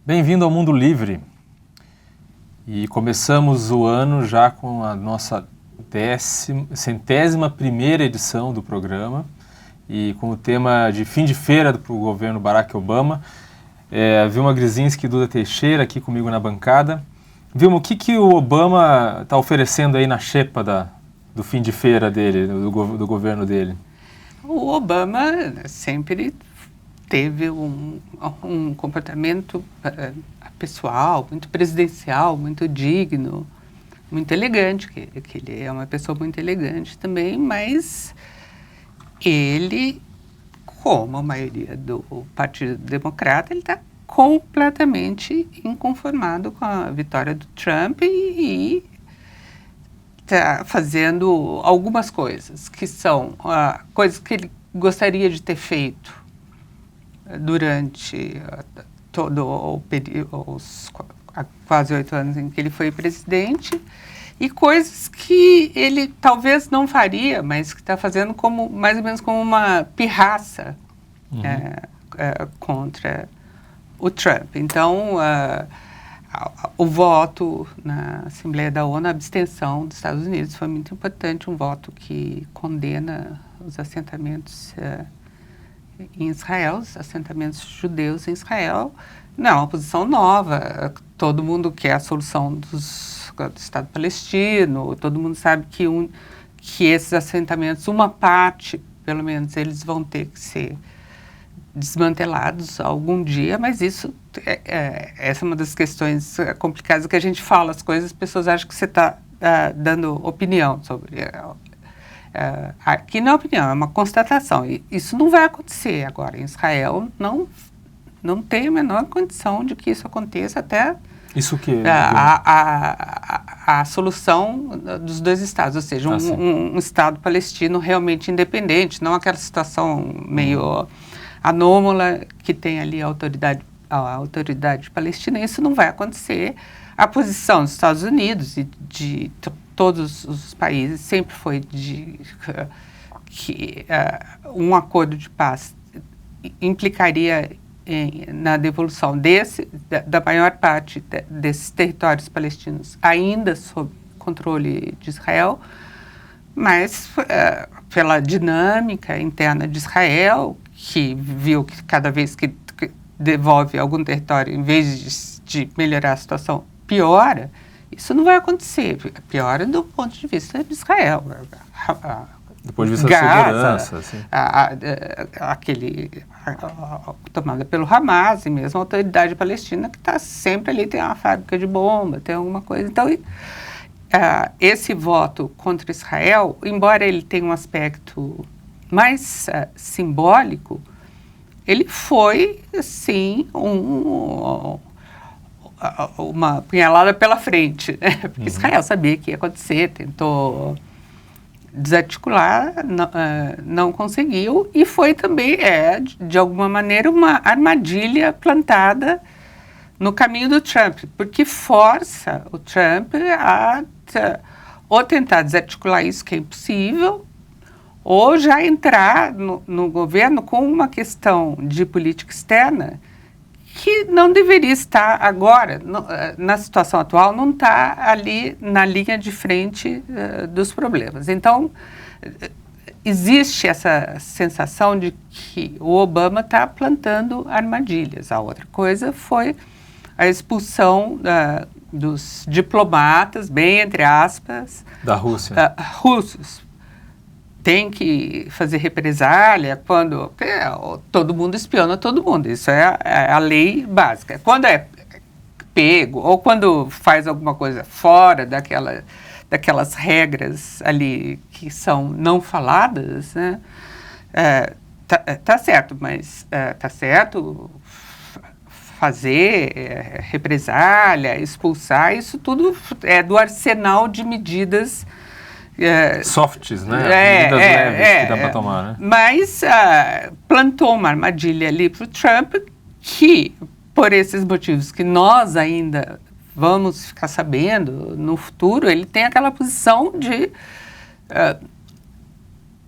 Bem-vindo ao Mundo Livre. E começamos o ano já com a nossa 101ª edição do programa e com o tema de fim de feira para o governo Barack Obama. Vilma Grisinski e Duda Teixeira aqui comigo na bancada. Vilma, o que o Obama está oferecendo aí na xepa do fim de feira dele, do governo dele? O Obama sempre teve um comportamento pessoal, muito presidencial, muito digno, muito elegante, que ele é uma pessoa muito elegante também, mas ele, como a maioria do Partido Democrata, ele está completamente inconformado com a vitória do Trump e está fazendo algumas coisas que são coisas que ele gostaria de ter feito durante todo o período, quase 8 anos em que ele foi presidente, e coisas que ele talvez não faria, mas que está fazendo mais ou menos como uma pirraça contra o Trump. Então, o voto na Assembleia da ONU, a abstenção dos Estados Unidos foi muito importante, um voto que condena os assentamentos em Israel, os assentamentos judeus em Israel. Não, é uma posição nova. Todo mundo quer a solução do Estado palestino, todo mundo sabe que esses assentamentos, uma parte, pelo menos, eles vão ter que ser desmantelados algum dia, mas essa é uma das questões complicadas que a gente fala as coisas, as pessoas acham que você está dando opinião sobre. Aqui não é opinião, é uma constatação. E isso não vai acontecer agora. Em Israel não tem a menor condição de que isso aconteça até isso que a solução dos dois estados, ou seja, um Estado palestino realmente independente, não aquela situação meio anômala que tem ali a autoridade palestina. Isso não vai acontecer. A posição dos Estados Unidos e de todos os países sempre foi que um acordo de paz implicaria na devolução da maior parte desses territórios palestinos ainda sob controle de Israel, mas pela dinâmica interna de Israel, que viu que cada vez que devolve algum território, em vez de melhorar a situação, piora. Isso não vai acontecer. Piora do ponto de vista de Israel. Do ponto de vista da segurança. Assim. Tomada pelo Hamas, e mesmo a autoridade palestina, que está sempre ali, tem uma fábrica de bomba, tem alguma coisa. Então, esse voto contra Israel, embora ele tenha um aspecto mais simbólico, ele foi, sim, uma punhalada pela frente, né? Porque Israel sabia que ia acontecer, tentou desarticular, não conseguiu, e foi também, de alguma maneira, uma armadilha plantada no caminho do Trump, porque força o Trump a ou tentar desarticular isso, que é impossível, ou já entrar no governo com uma questão de política externa que não deveria estar agora, na situação atual, não está ali na linha de frente dos problemas. Então, existe essa sensação de que o Obama está plantando armadilhas. A outra coisa foi a expulsão dos diplomatas, bem entre aspas, da Rússia. Russos. Tem que fazer represália quando todo mundo espiona todo mundo. Isso é a lei básica. Quando é pego ou quando faz alguma coisa fora daquelas regras ali que são não faladas, né? Tá certo, mas tá certo fazer represália, expulsar, isso tudo é do arsenal de medidas softs, né? Medidas leves que dá para tomar, né? Mas plantou uma armadilha ali para o Trump que, por esses motivos que nós ainda vamos ficar sabendo no futuro, ele tem aquela posição de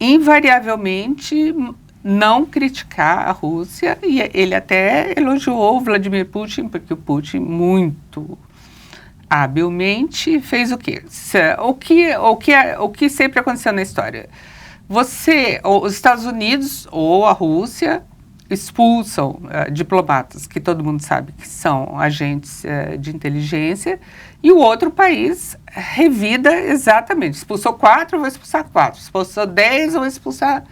invariavelmente não criticar a Rússia, e ele até elogiou o Vladimir Putin, porque o Putin muito habilmente fez o quê? O que sempre aconteceu na história? Os Estados Unidos ou a Rússia expulsam diplomatas, que todo mundo sabe que são agentes de inteligência, e o outro país revida exatamente. Expulsou 4, vou expulsar 4. Expulsou 10, vou expulsar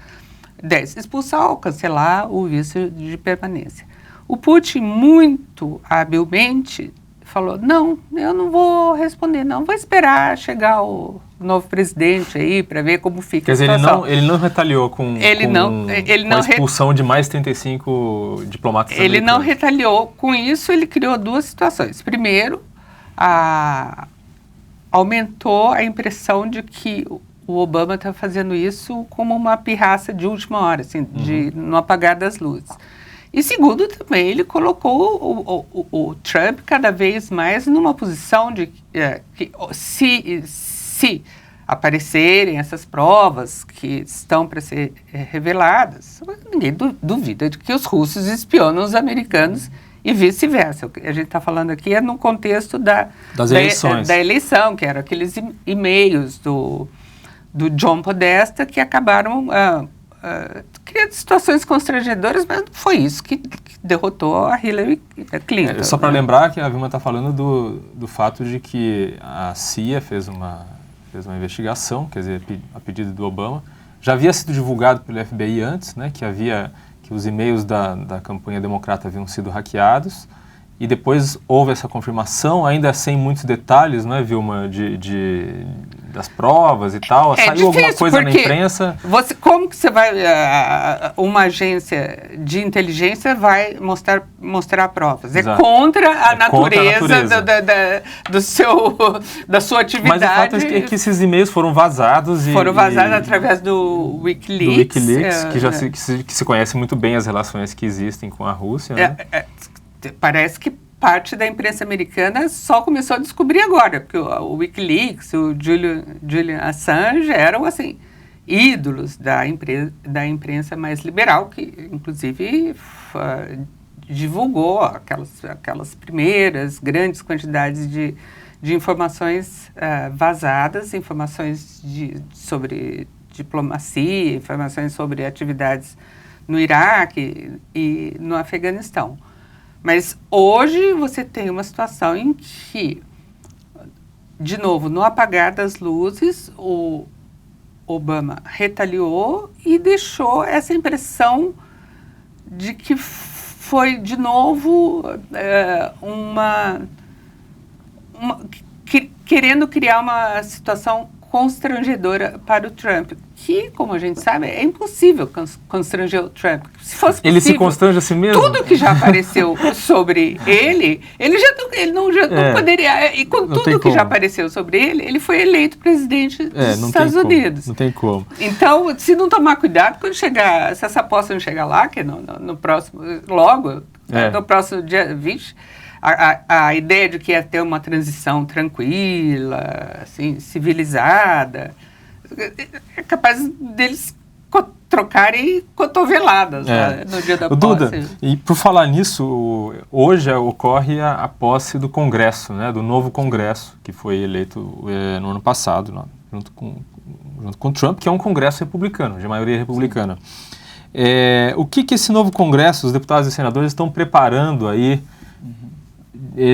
10. Expulsar ou cancelar o visto de permanência. O Putin, muito habilmente, falou, não, eu não vou responder, não. Vou esperar chegar o novo presidente aí para ver como fica a situação. Quer dizer, ele não retaliou com a expulsão de mais 35 diplomatas americanos. Ele não retaliou com isso, ele criou 2 situações. Primeiro, aumentou a impressão de que o Obama está fazendo isso como uma pirraça de última hora, assim, no apagar das luzes. E segundo, também, ele colocou o Trump cada vez mais numa posição de que se aparecerem essas provas que estão para ser reveladas, ninguém duvida de que os russos espionam os americanos e vice-versa. O que a gente está falando aqui é no contexto das eleições. Da eleição, que eram aqueles e-mails do John Podesta que acabaram criando situações constrangedoras, mas não foi isso que derrotou a Hillary Clinton. Só para lembrar que a Vilma está falando do fato de que a CIA fez uma investigação, quer dizer, a pedido do Obama. Já havia sido divulgado pelo FBI antes, né, que os e-mails da campanha democrata haviam sido hackeados, e depois houve essa confirmação, ainda sem muitos detalhes, não é, Vilma, das provas e tal. Saiu alguma coisa na imprensa? Como que você vai... uma agência de inteligência vai mostrar provas? Exato. É contra a natureza da sua atividade. Mas o fato é que esses e-mails foram vazados. Foram vazados através do Wikileaks. Que se conhece muito bem as relações que existem com a Rússia. Né? Parece que parte da imprensa americana só começou a descobrir agora, porque o Wikileaks, o Julian Assange eram, assim, ídolos da imprensa mais liberal, que, inclusive, divulgou aquelas primeiras grandes quantidades de informações vazadas, informações sobre diplomacia, informações sobre atividades no Iraque e no Afeganistão. Mas hoje você tem uma situação em que, de novo, no apagar das luzes, o Obama retaliou e deixou essa impressão de que foi, de novo, querendo criar uma situação constrangedora para o Trump, que, como a gente sabe, é impossível constranger o Trump. Se fosse possível, ele se constrange a si mesmo? Tudo que já apareceu sobre ele não poderia... E com tudo que já apareceu sobre ele foi eleito presidente dos Estados Unidos. Não tem como. Então, se não tomar cuidado, quando chegar, se essa aposta não chegar lá, que é no próximo, no próximo dia 20... A ideia de que ia ter uma transição tranquila, assim, civilizada, é capaz deles trocarem cotoveladas no dia da posse. Duda, e por falar nisso, hoje ocorre a posse do Congresso, né, do novo Congresso, que foi eleito no ano passado, junto com Trump, que é um Congresso republicano, de maioria republicana. O que esse novo Congresso, os deputados e senadores estão preparando aí?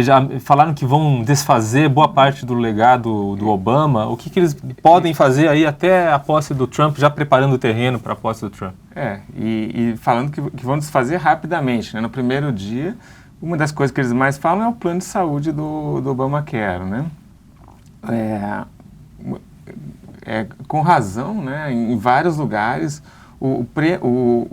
Já falaram que vão desfazer boa parte do legado do Obama. O que eles podem fazer aí até a posse do Trump, já preparando o terreno para a posse do Trump? E falando que vão desfazer rapidamente, né? No primeiro dia, uma das coisas que eles mais falam é o plano de saúde do Obamacare, né? Com razão, né? Em vários lugares, o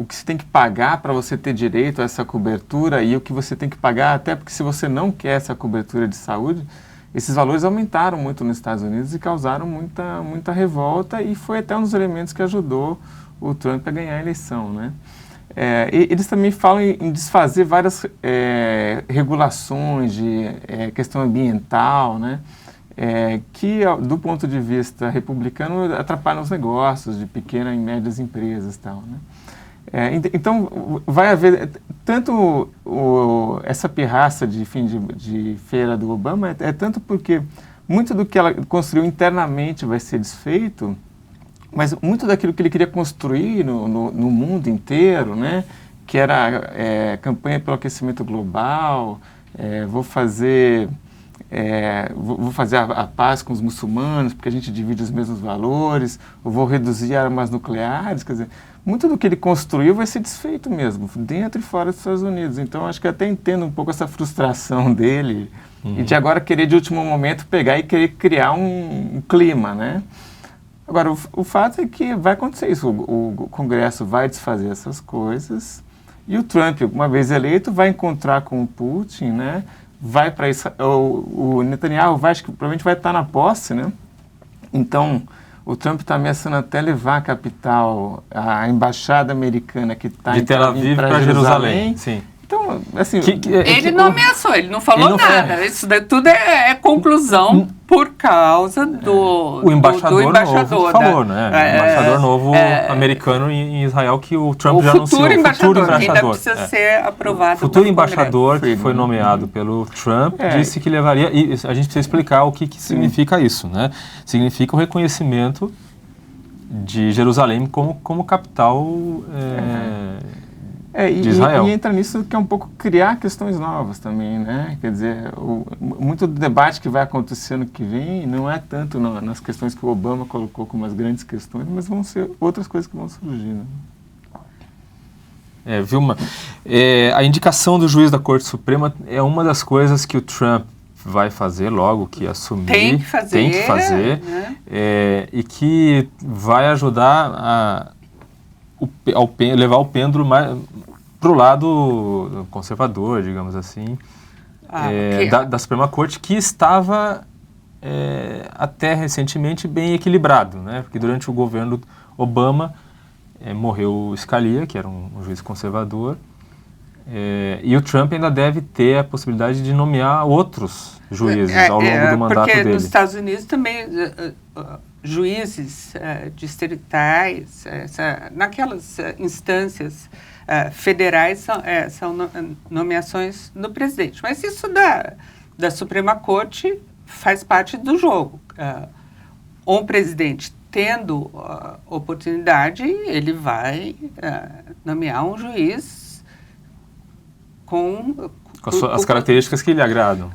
que você tem que pagar para você ter direito a essa cobertura e o que você tem que pagar, até porque se você não quer essa cobertura de saúde, esses valores aumentaram muito nos Estados Unidos e causaram muita revolta, e foi até um dos elementos que ajudou o Trump a ganhar a eleição, né? Eles também falam em desfazer várias regulações de questão ambiental, né? Que, do ponto de vista republicano, atrapalham os negócios de pequenas e médias empresas e tal, né? Então, vai haver tanto essa pirraça de fim de feira do Obama, é tanto porque muito do que ela construiu internamente vai ser desfeito, mas muito daquilo que ele queria construir no mundo inteiro, né, que era campanha pelo aquecimento global, vou fazer a paz com os muçulmanos, porque a gente divide os mesmos valores, eu vou reduzir armas nucleares, quer dizer, muito do que ele construiu vai ser desfeito mesmo, dentro e fora dos Estados Unidos. Então, acho que eu até entendo um pouco essa frustração dele, e de agora querer, de último momento, pegar e querer criar um clima, né? Agora, o fato é que vai acontecer isso, o Congresso vai desfazer essas coisas, e o Trump, uma vez eleito, vai encontrar com o Putin, né? Vai para isso, o Netanyahu acho que provavelmente vai estar na posse, né? Então, o Trump está ameaçando até levar a capital, a embaixada americana que está de Tel Aviv para Jerusalém. Sim. Então, assim... Ele não ameaçou, ele não falou nada. Isso tudo é conclusão por causa do embaixador novo falou, né? O embaixador novo americano em Israel, que o Trump já anunciou. O futuro embaixador. Ainda precisa ser aprovado. O futuro embaixador que foi nomeado pelo Trump disse que levaria... E a gente precisa explicar o que significa isso, né? Significa o reconhecimento de Jerusalém como capital... de Israel. E entra nisso que é um pouco criar questões novas também, né? Quer dizer, muito do debate que vai acontecer ano que vem não é tanto nas questões que o Obama colocou como as grandes questões, mas vão ser outras coisas que vão surgir, né? Vilma, a indicação do juiz da Corte Suprema é uma das coisas que o Trump vai fazer logo que assumir. Tem que fazer. Né? E que vai ajudar levar o pêndulo mais para o lado conservador, digamos assim, da Suprema Corte, que estava até recentemente bem equilibrado, né? Porque durante o governo Obama morreu Scalia, que era um juiz conservador, e o Trump ainda deve ter a possibilidade de nomear outros juízes ao longo do mandato dele. Porque nos Estados Unidos também... juízes distritais, naquelas instâncias federais são nomeações do presidente. Mas isso da Suprema Corte faz parte do jogo. Um presidente tendo oportunidade, ele vai nomear um juiz com as características que lhe agradam.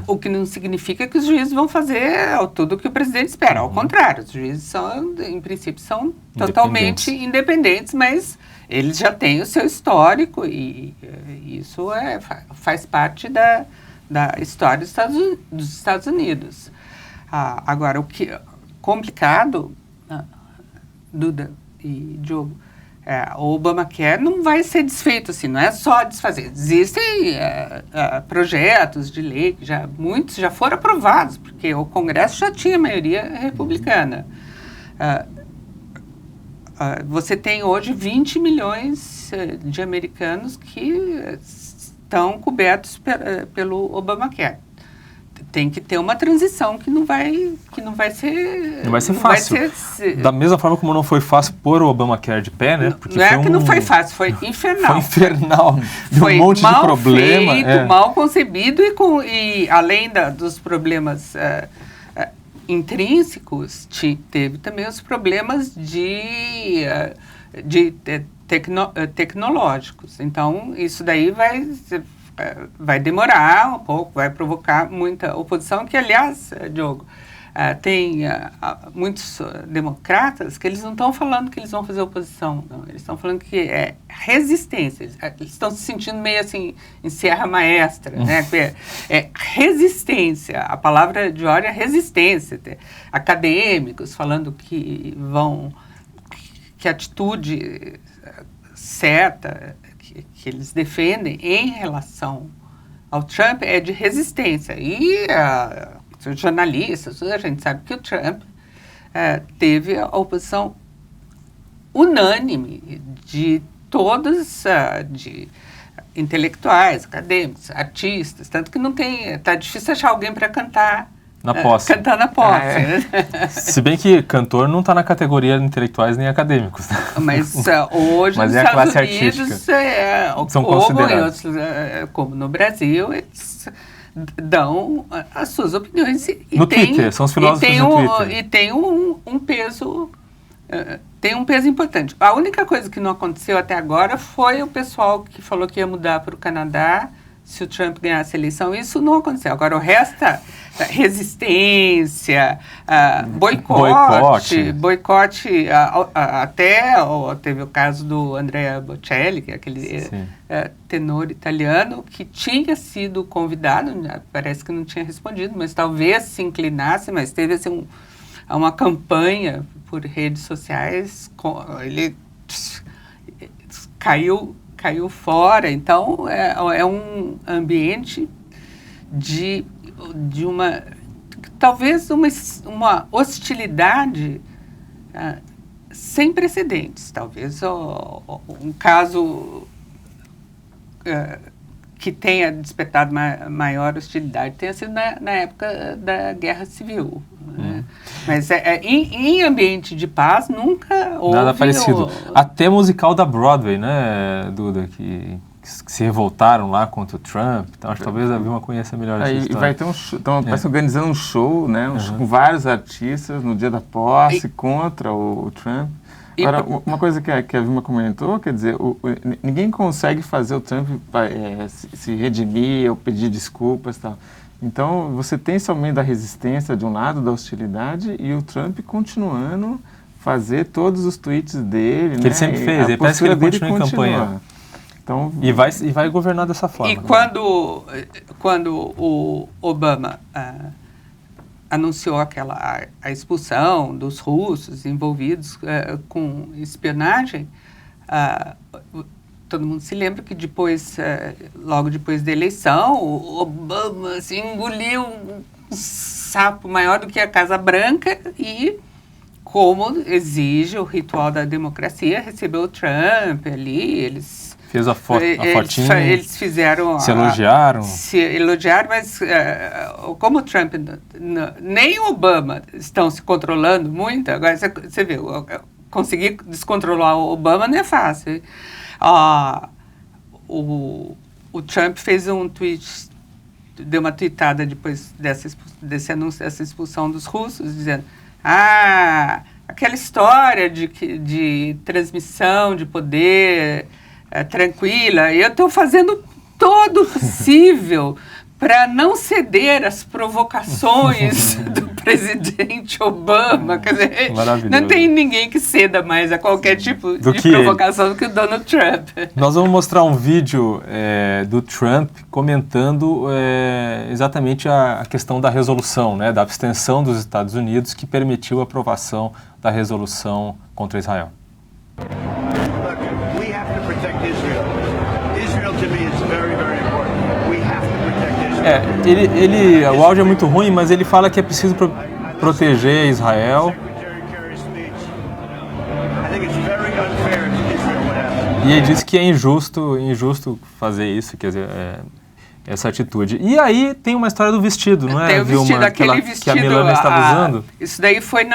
O que não significa que os juízes vão fazer tudo o que o presidente espera. Ao contrário, os juízes em princípio, são totalmente independentes, mas eles já têm o seu histórico e isso faz parte da história dos Estados Unidos. Agora, o que é complicado, Duda e Diogo, o Obamacare não vai ser desfeito assim, não é só desfazer. Existem projetos de lei, que muitos já foram aprovados, porque o Congresso já tinha maioria republicana. Você tem hoje 20 milhões de americanos que estão cobertos pelo Obamacare. Tem que ter uma transição que não vai ser... Não vai ser fácil. Da mesma forma como não foi fácil pôr o Obamacare de pé, né? Porque não é que não foi fácil, foi infernal. Foi infernal. Foi um monte de problema. Feito, mal concebido e além dos problemas intrínsecos, teve também os problemas tecnológicos. Então, isso daí vai demorar um pouco, vai provocar muita oposição, que, aliás, Diogo, tem muitos democratas que eles não estão falando que eles vão fazer oposição, não. Eles estão falando que é resistência. Eles estão se sentindo meio assim, em Serra Maestra, né? É resistência. A palavra de ordem é resistência. Acadêmicos falando que a atitude certa que eles defendem em relação ao Trump é de resistência. E os jornalistas, a gente sabe que o Trump teve a oposição unânime de todos, de intelectuais, acadêmicos, artistas, tanto que não tem, tá difícil achar alguém para cantar Na posse. Cantar na posse. Se bem que cantor não está na categoria de intelectuais nem acadêmicos. Né? Mas hoje Mas nos é a Estados classe Unidos, artística. São como, considerados. como no Brasil, eles dão as suas opiniões. No Twitter, são os filósofos no Twitter. E tem um peso... tem um peso importante. A única coisa que não aconteceu até agora foi o pessoal que falou que ia mudar para o Canadá se o Trump ganhasse a eleição. Isso não aconteceu. Agora, o resto, resistência, boicote, até teve o caso do Andrea Bocelli, que é aquele tenor italiano, que tinha sido convidado, parece que não tinha respondido, mas talvez se inclinasse, mas teve assim, uma campanha por redes sociais, ele caiu fora. Então, é um ambiente de uma, talvez uma hostilidade sem precedentes. Talvez um caso que tenha despertado maior hostilidade tenha sido na época da Guerra Civil. Né? Mas em ambiente de paz nunca houve... Nada parecido. Até musical da Broadway, né, Duda, que se revoltaram lá contra o Trump. Então, acho que talvez a Vilma conheça melhor essa história. E vai ter um show, parece organizando um show, né, com vários artistas no dia da posse contra o Trump. Agora, uma coisa que a Vilma comentou, quer dizer, ninguém consegue fazer o Trump se redimir ou pedir desculpas e tal. Então, você tem somente a resistência de um lado, da hostilidade, e o Trump continuando fazer todos os tweets dele. Que ele sempre fez, ele parece que ele continua em campanha. Então, e vai governar dessa forma. E quando o Obama anunciou a expulsão dos russos envolvidos com espionagem, todo mundo se lembra que logo depois da eleição, o Obama assim, engoliu um sapo maior do que a Casa Branca e, como exige o ritual da democracia, recebeu o Trump ali, eles... Fez a fotinha, eles fizeram... Se elogiaram. Se elogiaram, mas como o Trump nem o Obama estão se controlando muito, agora você vê, conseguir descontrolar o Obama não é fácil. O Trump fez um tweet, deu uma tweetada depois desse anúncio, dessa expulsão dos russos, dizendo, aquela história de transmissão de poder tranquila, eu estou fazendo todo o possível para não ceder às provocações do presidente Obama. Quer dizer, não tem ninguém que ceda mais a qualquer tipo de provocação do que o Donald Trump. Nós vamos mostrar um vídeo do Trump comentando exatamente a questão da resolução, né, da abstenção dos Estados Unidos que permitiu a aprovação da resolução contra Israel. O áudio é muito ruim, mas ele fala que é preciso proteger Israel. E ele diz que é injusto fazer isso, quer dizer, essa atitude. E aí tem uma história do vestido, não é, tem o vestido, Vilma, aquele vestido que a Melania estava usando? Isso daí foi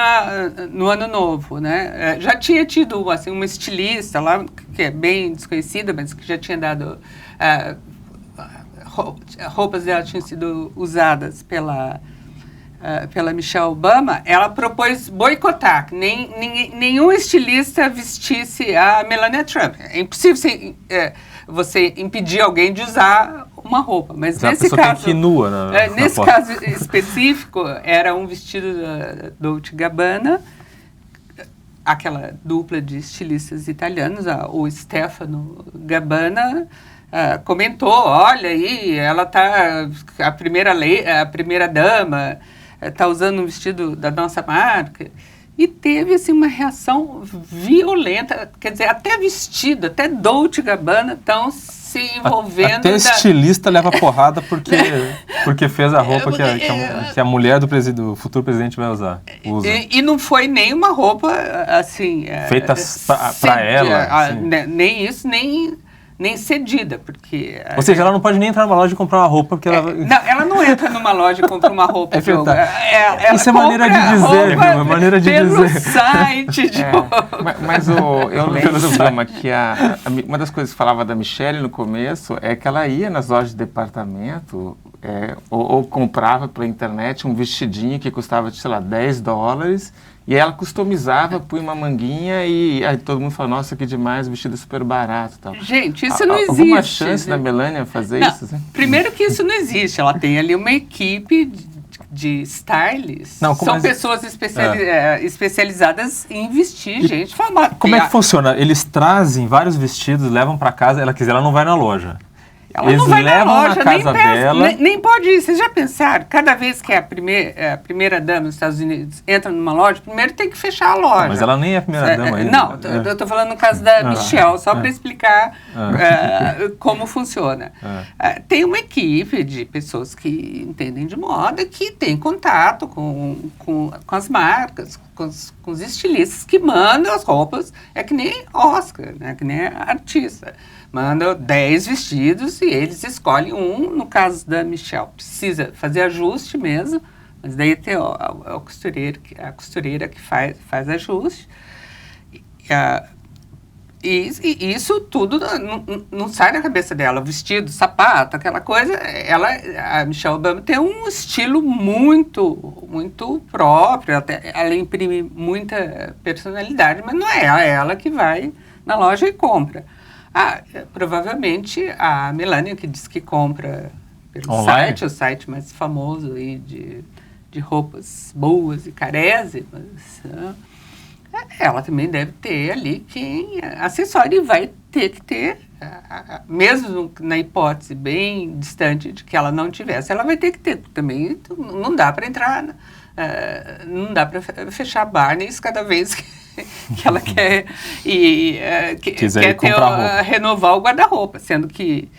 no Ano Novo, né? Já tinha tido assim, uma estilista lá, que é bem desconhecida, mas que já tinha dado... roupas dela tinham sido usadas pela Michelle Obama. Ela propôs boicotar, que nenhum estilista vestisse a Melania Trump. É impossível você impedir alguém de usar uma roupa, mas nesse caso, tem que ir nua nesse caso específico, era um vestido da Dolce & Gabbana, aquela dupla de estilistas italianos, o Stefano Gabbana, comentou, olha aí, ela tá, a primeira dama está usando um vestido da nossa marca, e teve assim uma reação violenta, quer dizer, até vestido, até Dolce & Gabbana estão se envolvendo. Até estilista leva porrada porque fez a roupa que a mulher do futuro presidente vai usar. Usa. E não foi nem uma roupa assim... feita para ela. Nem isso, nem nem cedida, porque... Ou seja, ela não pode nem entrar numa loja e comprar uma roupa, porque ela... Não, ela não entra numa loja e compra uma roupa. É verdade. Ela isso é maneira de dizer, é maneira de pelo dizer. site de Mas eu lembro, Vilma, que uma das coisas que falava da Michelle no começo é que ela ia nas lojas de departamento ou comprava pela internet um vestidinho que custava, sei lá, $10, e ela customizava, punha uma manguinha e aí todo mundo fala, nossa, que demais, o vestido é super barato e tal. Gente, isso não existe. Alguma chance da Melania fazer isso? Assim? Primeiro que isso não existe, ela tem ali uma equipe de stylists. São pessoas especializadas em vestir gente famosa. Como é que funciona? Eles trazem vários vestidos, levam para casa, ela não vai na loja. Ela Eles não vai levam na loja, casa dela. nem pode ir. Vocês já pensaram? Cada vez que a primeira dama dos Estados Unidos entra numa loja, primeiro tem que fechar a loja. Mas ela nem é a primeira dama ainda. Não, eu estou falando no caso da Michelle, só para explicar como funciona. Tem uma equipe de pessoas que entendem de moda, que tem contato com as marcas, com os estilistas que mandam as roupas. É que nem Oscar, né? Que nem artista. Manda 10 vestidos e eles escolhem um. No caso da Michelle, precisa fazer ajuste mesmo, mas daí tem a costureira que faz ajuste. E isso tudo não sai da cabeça dela. O vestido, sapato, aquela coisa. A Michelle Obama tem um estilo muito, muito próprio. Ela imprime muita personalidade, mas não é ela que vai na loja e compra. Provavelmente a Melania, que diz que compra pelo online? site, o site mais famoso aí de roupas boas e carésimas, ela também deve ter ali quem acessório, e vai ter que ter, mesmo na hipótese bem distante de que ela não tivesse, ela vai ter que ter também. Não dá para entrar, não dá para fechar Barneys cada vez que ela quer renovar o guarda-roupa, sendo que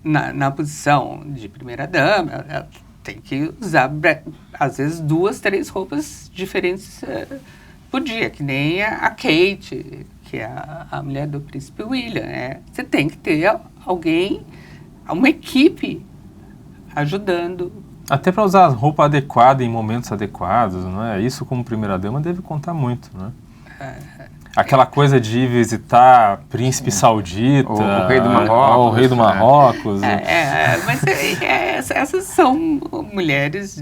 na posição de primeira-dama, ela tem que usar, às vezes, 2, 3 roupas diferentes por dia, que nem a Kate, que é a mulher do príncipe William. Você tem que ter alguém, uma equipe ajudando. Até para usar a roupa adequada em momentos adequados, não é? Isso, como primeira-dama, deve contar muito, né? Aquela coisa de ir visitar príncipe saudita, o rei do Marrocos. O rei do Marrocos. Mas essas são mulheres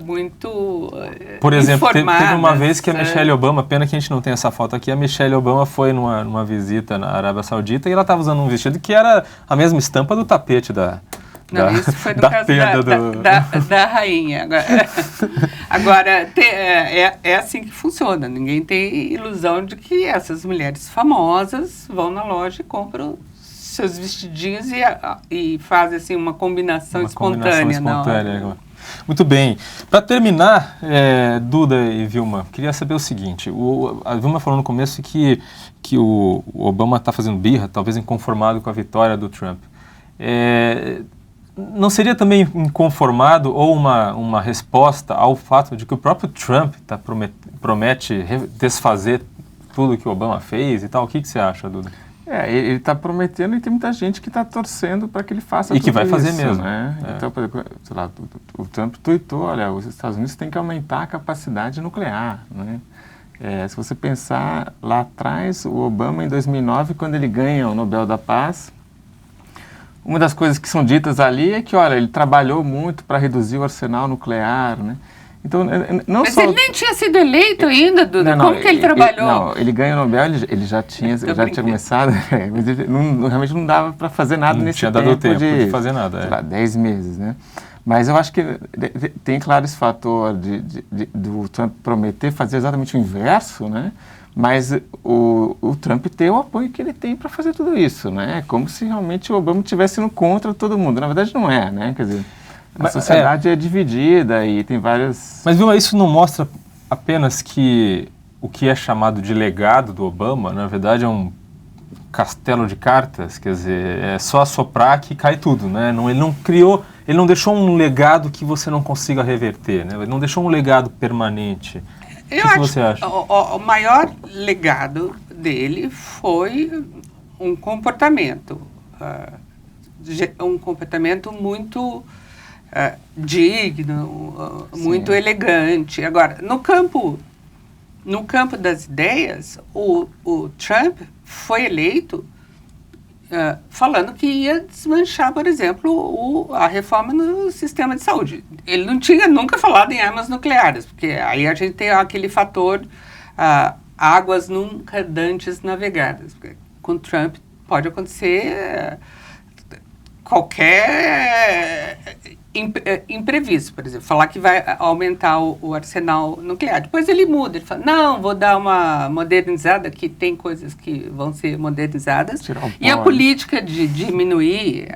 muito Por exemplo, teve informadas. uma vez que a Michelle Obama, pena que a gente não tem essa foto aqui, a Michelle Obama foi numa visita na Arábia Saudita e ela estava usando um vestido que era a mesma estampa do tapete isso foi no caso da rainha. Agora é assim que funciona. Ninguém tem ilusão de que essas mulheres famosas vão na loja e compram seus vestidinhos e fazem assim, uma combinação espontânea. Não. Muito bem. Para terminar, Duda e Vilma, queria saber o seguinte. A Vilma falou no começo que o Obama está fazendo birra, talvez inconformado com a vitória do Trump. Não seria também inconformado ou uma resposta ao fato de que o próprio Trump promete desfazer tudo que o Obama fez e tal? O que você acha, Duda? Ele está prometendo e tem muita gente que está torcendo para que ele faça tudo isso. E que vai fazer mesmo. Né? Então, por exemplo, sei lá, o Trump tuitou, olha, os Estados Unidos têm que aumentar a capacidade nuclear, né? Se você pensar lá atrás, o Obama, em 2009, quando ele ganha o Nobel da Paz, uma das coisas que são ditas ali é que, olha, ele trabalhou muito para reduzir o arsenal nuclear, né? Então, Mas ele nem tinha sido eleito ainda, Duda. Como que ele trabalhou? Ele ganha o Nobel, ele já tinha começado, mas ele realmente não dava para fazer nada nesse tempo. Não tinha dado tempo de fazer nada. Sei lá, 10 meses, né? Mas eu acho que tem, claro, esse fator do Trump prometer fazer exatamente o inverso, né? Mas o Trump tem o apoio que ele tem para fazer tudo isso, né? É como se realmente o Obama estivesse indo contra todo mundo. Na verdade, não é, né? Quer dizer, a sociedade é dividida e tem várias... Mas, Vilma, isso não mostra apenas que o que é chamado de legado do Obama, na verdade, é um castelo de cartas? Quer dizer, é só assoprar que cai tudo, né? Ele não deixou um legado que você não consiga reverter, né? Ele não deixou um legado permanente. O que você acha? O maior legado dele foi um comportamento, muito digno, muito elegante. Agora, no campo das ideias, o Trump foi eleito falando que ia desmanchar, por exemplo, a reforma no sistema de saúde. Ele não tinha nunca falado em armas nucleares, porque aí a gente tem aquele fator águas nunca dantes navegadas. Com Trump pode acontecer qualquer imprevisto, por exemplo, falar que vai aumentar o arsenal nuclear. Depois ele muda, ele fala, não, vou dar uma modernizada, que tem coisas que vão ser modernizadas. E a política de diminuir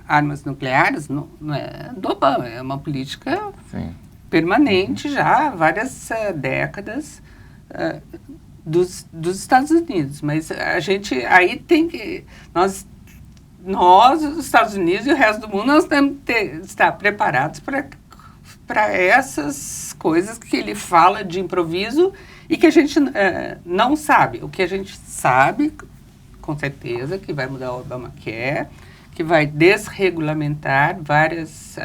armas nucleares não é do Obama, é uma política permanente já há várias décadas dos Estados Unidos. Mas a gente aí tem que... Nós, os Estados Unidos e o resto do mundo, nós temos que estar preparados para essas coisas que ele fala de improviso e que a gente não sabe. O que a gente sabe, com certeza, que vai mudar o Obamacare, que vai desregulamentar vários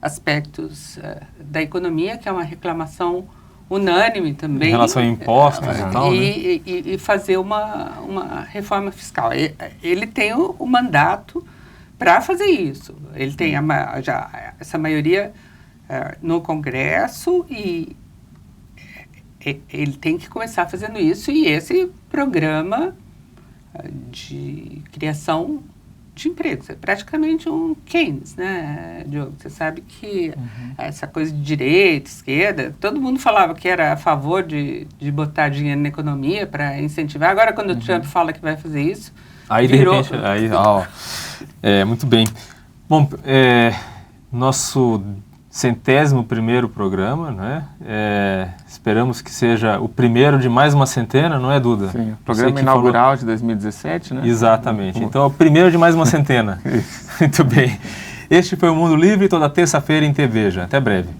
aspectos da economia, que é uma reclamação unânime também. Em relação a impostos e tal, e fazer uma reforma fiscal. Ele tem o mandato para fazer isso. Ele tem já essa maioria no Congresso e ele tem que começar fazendo isso. E esse programa de criação de empregos é praticamente um Keynes, né, Diogo? Você sabe que essa coisa de direita, esquerda, todo mundo falava que era a favor de botar dinheiro na economia para incentivar. Agora, quando o Trump fala que vai fazer isso, aí virou... de repente, muito bem. Bom, nosso 101º programa, né? Esperamos que seja o primeiro de mais uma centena, não é, Duda? Sim, o programa inaugural de 2017, né? Exatamente. Então, é o primeiro de mais uma centena. Muito bem. Este foi o Mundo Livre, toda terça-feira em TVja. Até breve.